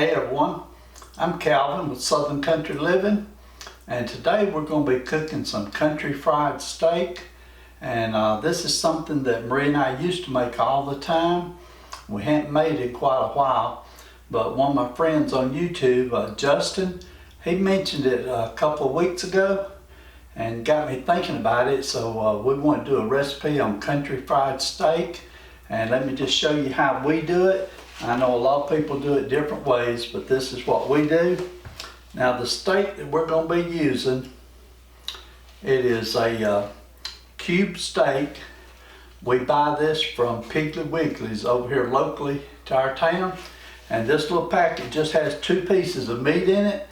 Hey everyone, I'm Calvin with Southern Country Living, and today we're going to be cooking some country fried steak. And this is something that Marie and I used to make all the time. We hadn't made it in quite a while, but one of my friends on YouTube, Justin, he mentioned it a couple of weeks ago and got me thinking about it. So we want to do a recipe on country fried steak, and let me just show you how we do it. I know a lot of people do it different ways, but this is what we do. Now the steak that we're going to be using, it is a cube steak. We buy this from Piggly Wiggly's over here locally to our town, and this little packet just has 2 pieces of meat in it.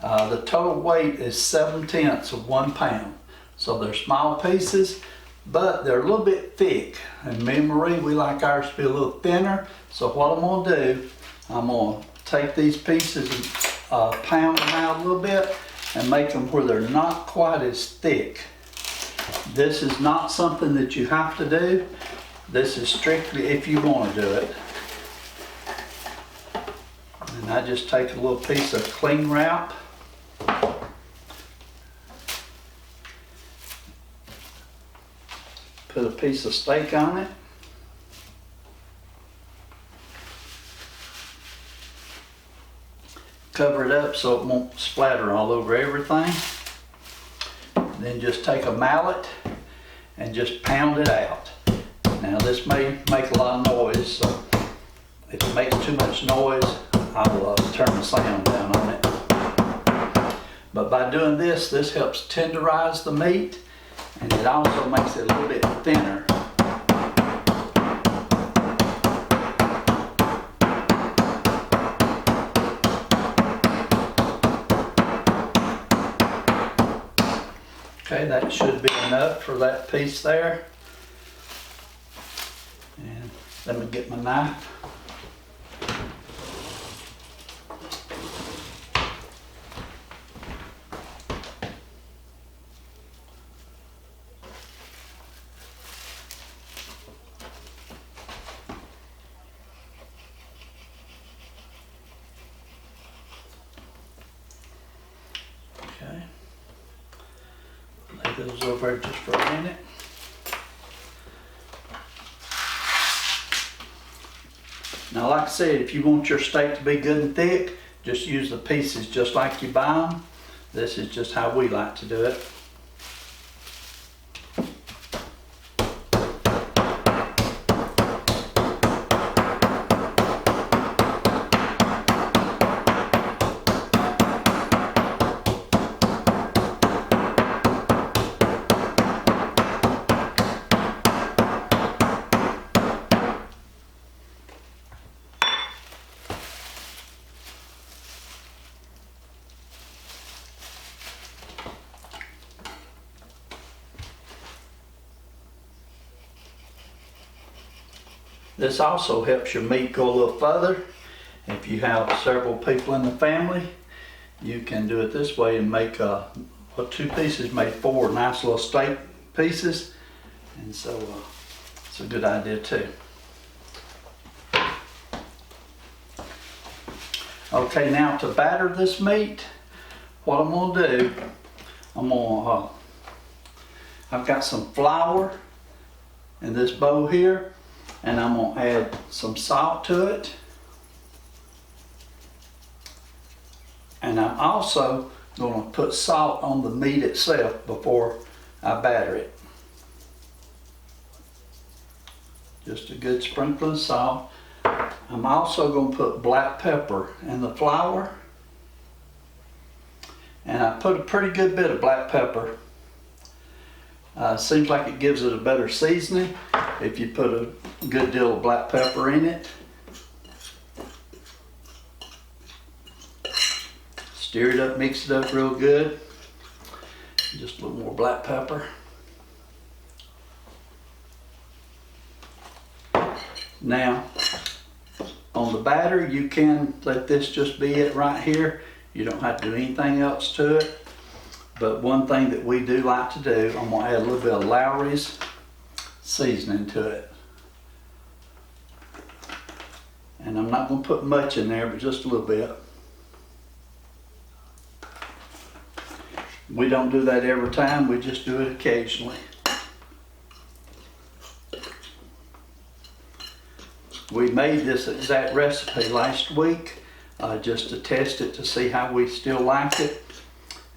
The total weight is 7/10 of 1 pound. So they're small pieces, but they're a little bit thick. And me and Marie, we like ours to be a little thinner. So what I'm gonna do, I'm gonna take these pieces and pound them out a little bit and make them where they're not quite as thick. This is not something that you have to do. This is strictly if you want to do it. And I just take a little piece of cling wrap. Put a piece of steak on it. Cover it up so it won't splatter all over everything. Then just take a mallet and just pound it out. Now this may make a lot of noise, so if it makes too much noise, I'll turn the sound down on it. But by doing this, this helps tenderize the meat, and it also makes it a little bit thinner. Okay, that should be enough for that piece there. And let me get my knife. Okay. Lay those over just for a minute. Now, like I said, if you want your steak to be good and thick, just use the pieces just like you buy them. This is just how we like to do it. This also helps your meat go a little further. If you have several people in the family, you can do it this way and make 2 pieces make 4 nice little steak pieces. And so it's a good idea too. Okay, now to batter this meat, what I'm gonna do, I've got some flour in this bowl here, and I'm gonna add some salt to it. And I'm also gonna put salt on the meat itself before I batter it. Just a good sprinkle of salt. I'm also gonna put black pepper in the flour. And I put a pretty good bit of black pepper. Seems like it gives it a better seasoning if you put a good deal of black pepper in it. Stir it up, mix it up real good. Just a little more black pepper. Now, on the batter, you can let this just be it right here. You don't have to do anything else to it. But one thing that we do like to do, I'm gonna add a little bit of Lawry's seasoning to it. And I'm not going to put much in there, but just a little bit. We don't do that every time, we just do it occasionally. We made this exact recipe last week just to test it to see how we still like it.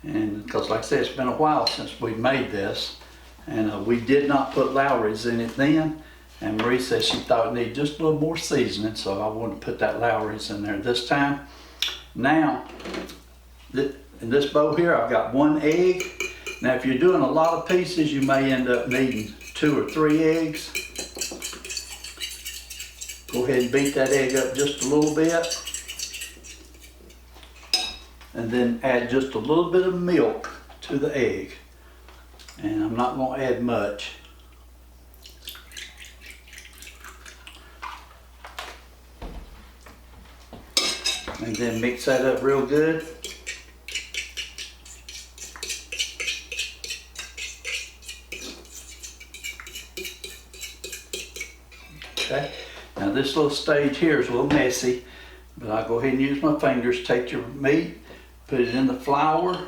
And because like I said, it's been a while since we made this. And we did not put Lawry's in it then. And Marie said she thought it needed just a little more seasoning, so I wanted to put that Lawry's in there this time. Now, in this bowl here, I've got 1 egg. Now, if you're doing a lot of pieces, you may end up needing 2 or 3 eggs. Go ahead and beat that egg up just a little bit. And then add just a little bit of milk to the egg. And I'm not going to add much. And then mix that up real good. Okay. Now this little stage here is a little messy, but I'll go ahead and use my fingers. Take your meat, put it in the flour,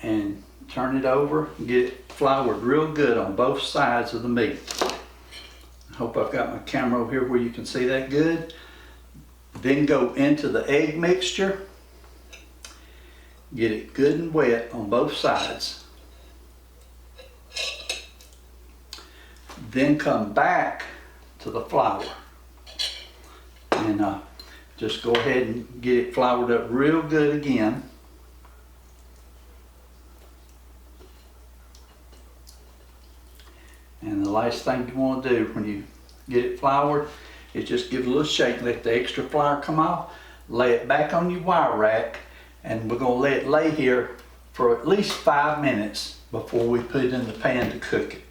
and turn it over and get it floured real good on both sides of the meat. I hope I've got my camera over here where you can see that good. Then go into the egg mixture. Get it good and wet on both sides. Then come back to the flour. And just go ahead and get it floured up real good again. And the last thing you want to do when you get it floured is just give it a little shake, let the extra flour come off, lay it back on your wire rack, and we're going to let it lay here for at least 5 minutes before we put it in the pan to cook it.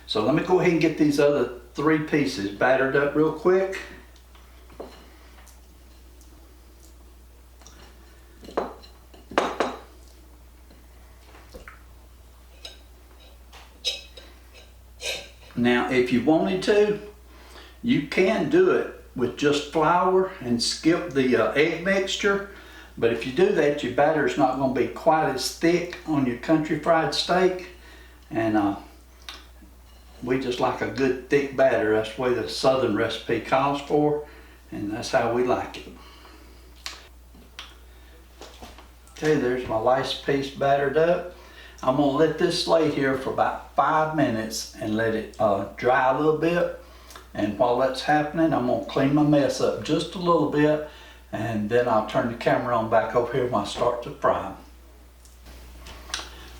So let me go ahead and get these other 3 pieces battered up real quick. Now, if you wanted to, you can do it with just flour and skip the egg mixture. But if you do that, your batter is not going to be quite as thick on your country fried steak. And we just like a good thick batter. That's the way the southern recipe calls for, and that's how we like it. Okay, there's my last piece battered up. I'm going to let this lay here for about 5 minutes and let it dry a little bit. And while that's happening, I'm going to clean my mess up just a little bit, and then I'll turn the camera on back over here when I start to fry.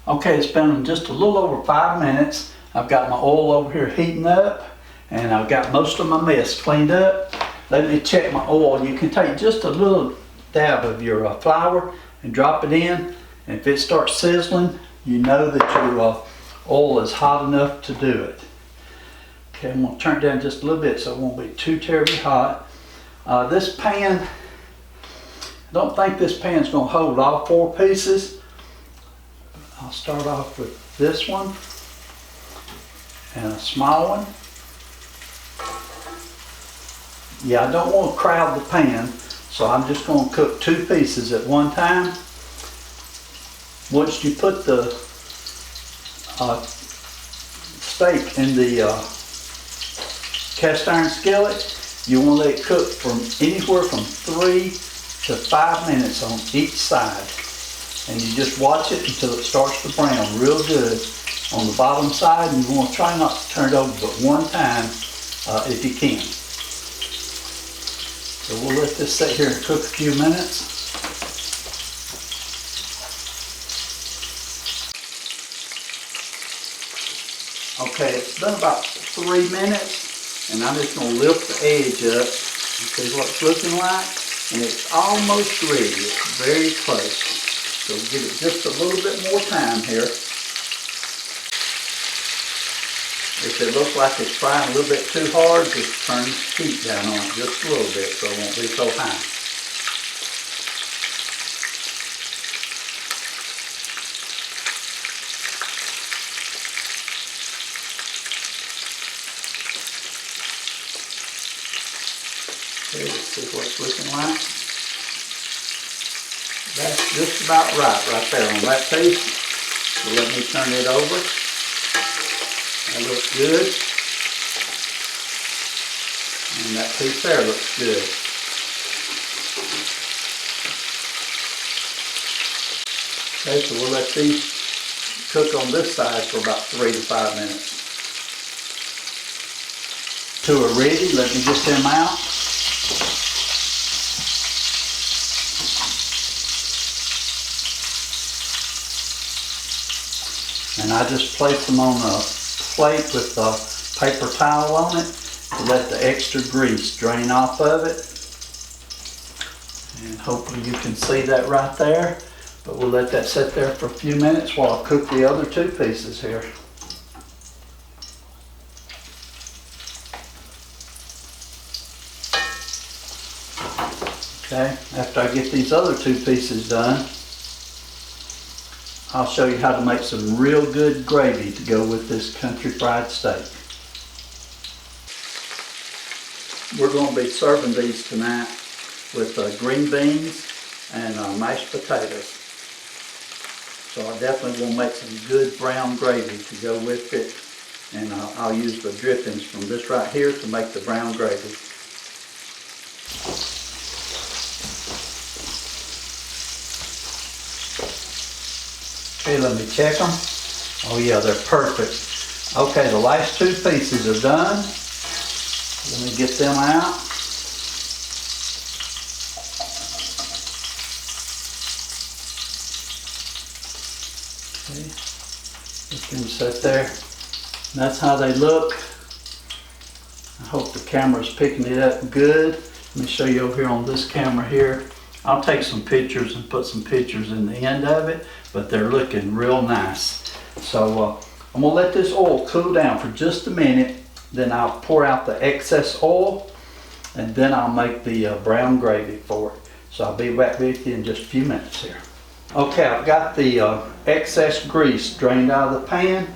Okay, it's been just a little over 5 minutes. I've got my oil over here heating up, and I've got most of my mess cleaned up. Let me check my oil. You can take just a little dab of your flour and drop it in, and if it starts sizzling, you know that your oil is hot enough to do it. Okay, I'm going to turn it down just a little bit so it won't be too terribly hot. This pan, I don't think this pan is going to hold all 4 pieces. I'll start off with this one and a small one. Yeah, I don't want to crowd the pan, so I'm just going to cook 2 pieces at one time. Once you put the steak in the cast iron skillet, you want to let it cook from anywhere from 3 to 5 minutes on each side. And you just watch it until it starts to brown real good on the bottom side, and you want to try not to turn it over but one time if you can. So we'll let this sit here and cook a few minutes. Okay, it's been about 3 minutes, and I'm just going to lift the edge up and see what it's looking like. And it's almost ready. It's very close. So give it just a little bit more time here. If it looks like it's frying a little bit too hard, just turn the heat down on it just a little bit so it won't be so high. Alright. That's just about right there on that piece. So let me turn it over. That looks good. And that piece there looks good. Okay, so we'll let these cook on this side for about 3 to 5 minutes. Two are ready. Let me get them out. And I just place them on a plate with a paper towel on it to let the extra grease drain off of it. And hopefully you can see that right there. But we'll let that sit there for a few minutes while I cook the other two pieces here. Okay, after I get these other two pieces done, I'll show you how to make some real good gravy to go with this country fried steak. We're going to be serving these tonight with green beans and mashed potatoes. So I definitely will make some good brown gravy to go with it. And I'll use the drippings from this right here to make the brown gravy. Okay, let me check them. Oh yeah, they're perfect. Okay, the last two pieces are done. Let me get them out. Okay, let them sit there. And that's how they look. I hope the camera's picking it up good. Let me show you over here on this camera here. I'll take some pictures and put some pictures in the end of it, but they're looking real nice. So I'm gonna let this oil cool down for just a minute, then I'll pour out the excess oil, and then I'll make the brown gravy for it. So I'll be back with you in just a few minutes here. Okay, I've got the excess grease drained out of the pan.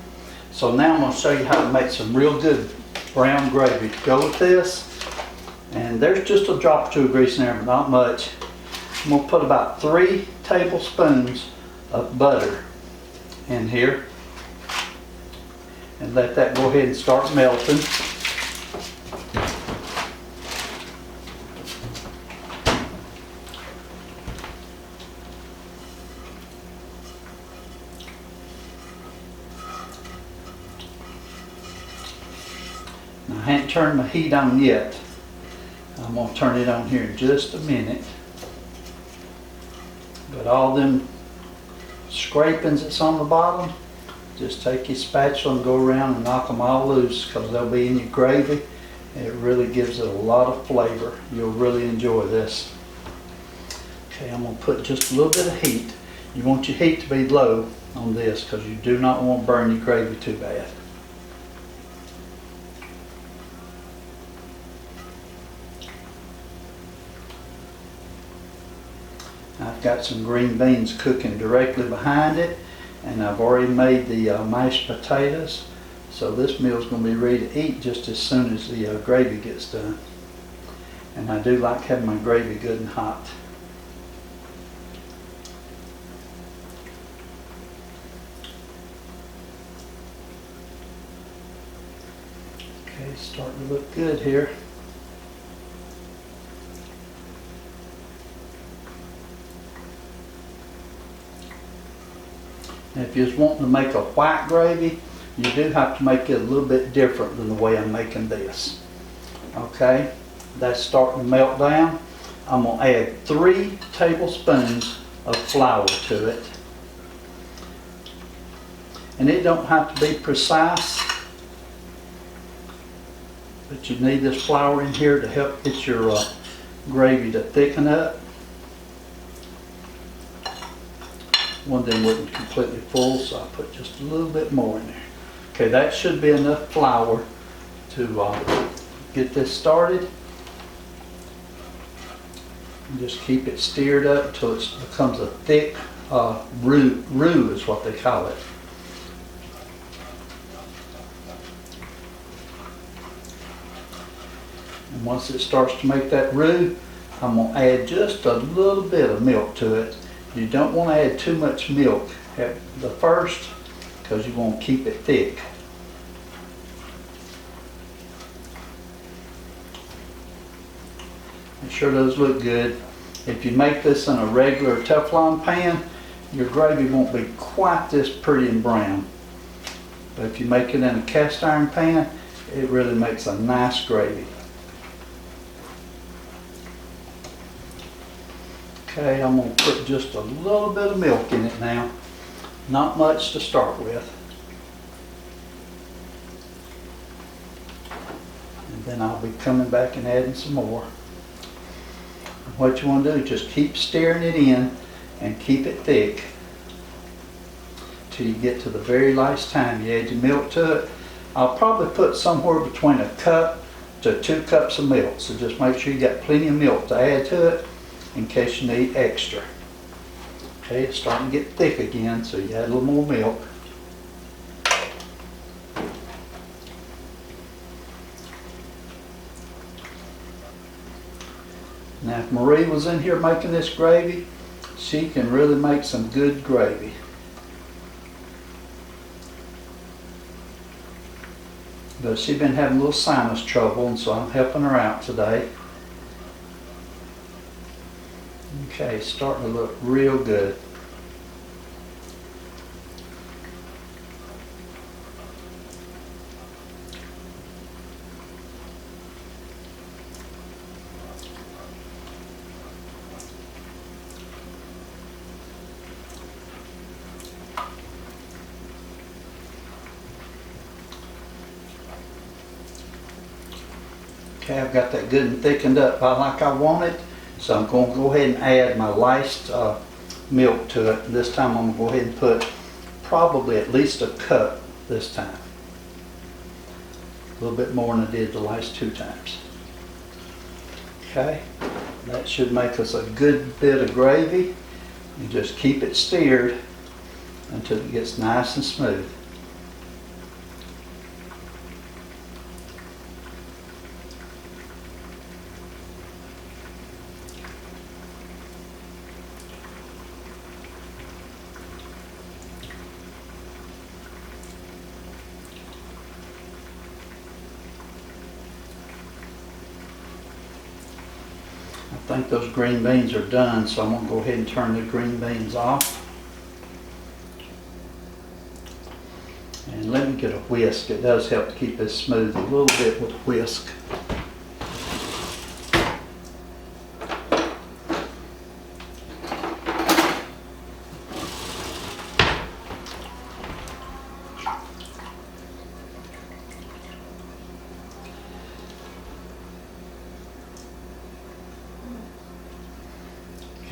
So now I'm gonna show you how to make some real good brown gravy to go with this. And there's just a drop or two of grease in there, but not much. I'm going to put about 3 tablespoons of butter in here and let that go ahead and start melting. Now, I haven't turned my heat on yet. I'm going to turn it on here in just a minute. But all them scrapings that's on the bottom, just take your spatula and go around and knock them all loose, because they'll be in your gravy. And it really gives it a lot of flavor. You'll really enjoy this. Okay, I'm going to put just a little bit of heat. You want your heat to be low on this, because you do not want to burn your gravy too bad. I've got some green beans cooking directly behind it, and I've already made the mashed potatoes. So this meal's going to be ready to eat just as soon as the gravy gets done. And I do like having my gravy good and hot. Okay, it's starting to look good here. And if you're just wanting to make a white gravy, you do have to make it a little bit different than the way I'm making this. Okay, that's starting to melt down. I'm going to add 3 tablespoons of flour to it. And it don't have to be precise, but you need this flour in here to help get your gravy to thicken up. One of them wasn't completely full, so I put just a little bit more in there. Okay, that should be enough flour to get this started. And just keep it stirred up until it becomes a thick roux is what they call it. And once it starts to make that roux, I'm going to add just a little bit of milk to it. You don't want to add too much milk at the first because you want to keep it thick. It sure does look good. If you make this in a regular Teflon pan, your gravy won't be quite this pretty and brown. But if you make it in a cast iron pan, it really makes a nice gravy. Okay, I'm going to put just a little bit of milk in it now. Not much to start with. And then I'll be coming back and adding some more. What you want to do is just keep stirring it in and keep it thick till you get to the very last time you add your milk to it. I'll probably put somewhere between a cup to 2 cups of milk, so just make sure you got plenty of milk to add to it in case you need extra. Okay, it's starting to get thick again, so you add a little more milk. Now if Marie was in here making this gravy, she can really make some good gravy. But she's been having a little sinus trouble, and so I'm helping her out today. Okay, it's starting to look real good. Okay, I've got that good and thickened up like I want it. So I'm going to go ahead and add my last milk to it. This time I'm going to go ahead and put probably at least a cup this time. A little bit more than I did the last 2 times. Okay, that should make us a good bit of gravy. And just keep it stirred until it gets nice and smooth. I think those green beans are done, so I'm going to go ahead and turn the green beans off. And let me get a whisk. It does help to keep this smooth a little bit with a whisk.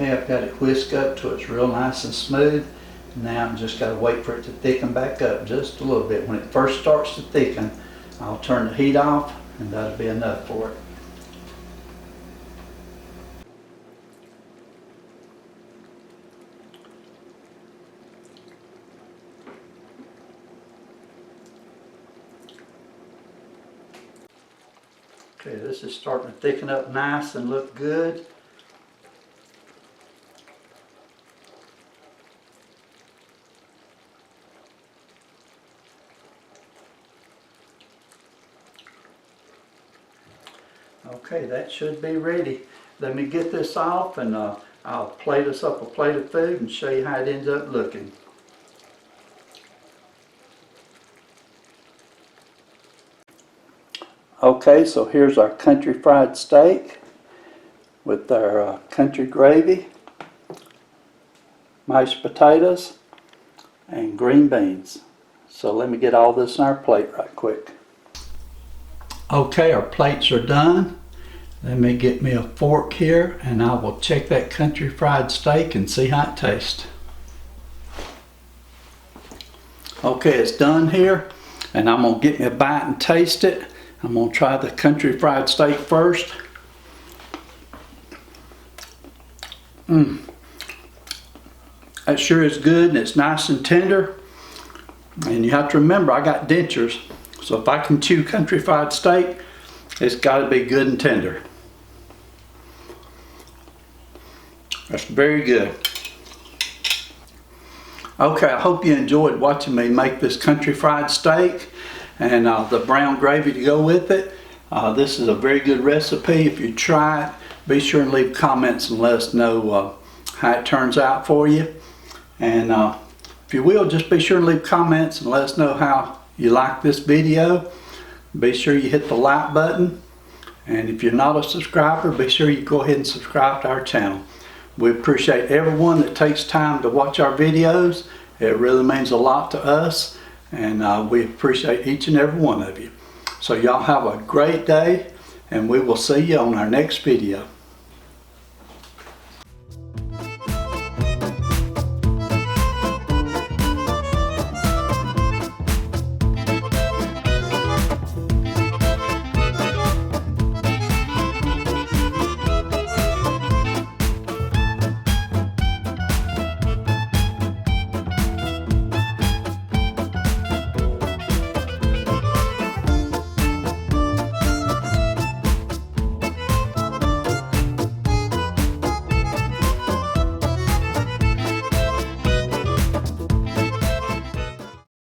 Okay, I've got it whisked up till it's real nice and smooth. Now I've just got to wait for it to thicken back up just a little bit. When it first starts to thicken, I'll turn the heat off, and that'll be enough for it. Okay, this is starting to thicken up nice and look good. Okay, that should be ready. Let me get this off, and I'll plate us up a plate of food and show you how it ends up looking. Okay, so here's our country fried steak with our country gravy, mashed potatoes, and green beans. So let me get all this on our plate right quick. Okay, our plates are done. Let me get me a fork here, and I will check that country fried steak and see how it tastes. Okay, it's done here, and I'm gonna get me a bite and taste it. I'm gonna try the country fried steak first. That sure is good, and it's nice and tender. And you have to remember, I got dentures, so if I can chew country fried steak, it's got to be good and tender. That's very good. Okay, I hope you enjoyed watching me make this country fried steak and the brown gravy to go with it. This is a very good recipe. If you try it, be sure and leave comments and let us know how it turns out for you. And if you will, just be sure and leave comments and let us know how you like this video. Be sure you hit the like button. And if you're not a subscriber, be sure you go ahead and subscribe to our channel. We appreciate everyone that takes time to watch our videos. It really means a lot to us, and we appreciate each and every one of you. So y'all have a great day, and we will see you on our next video.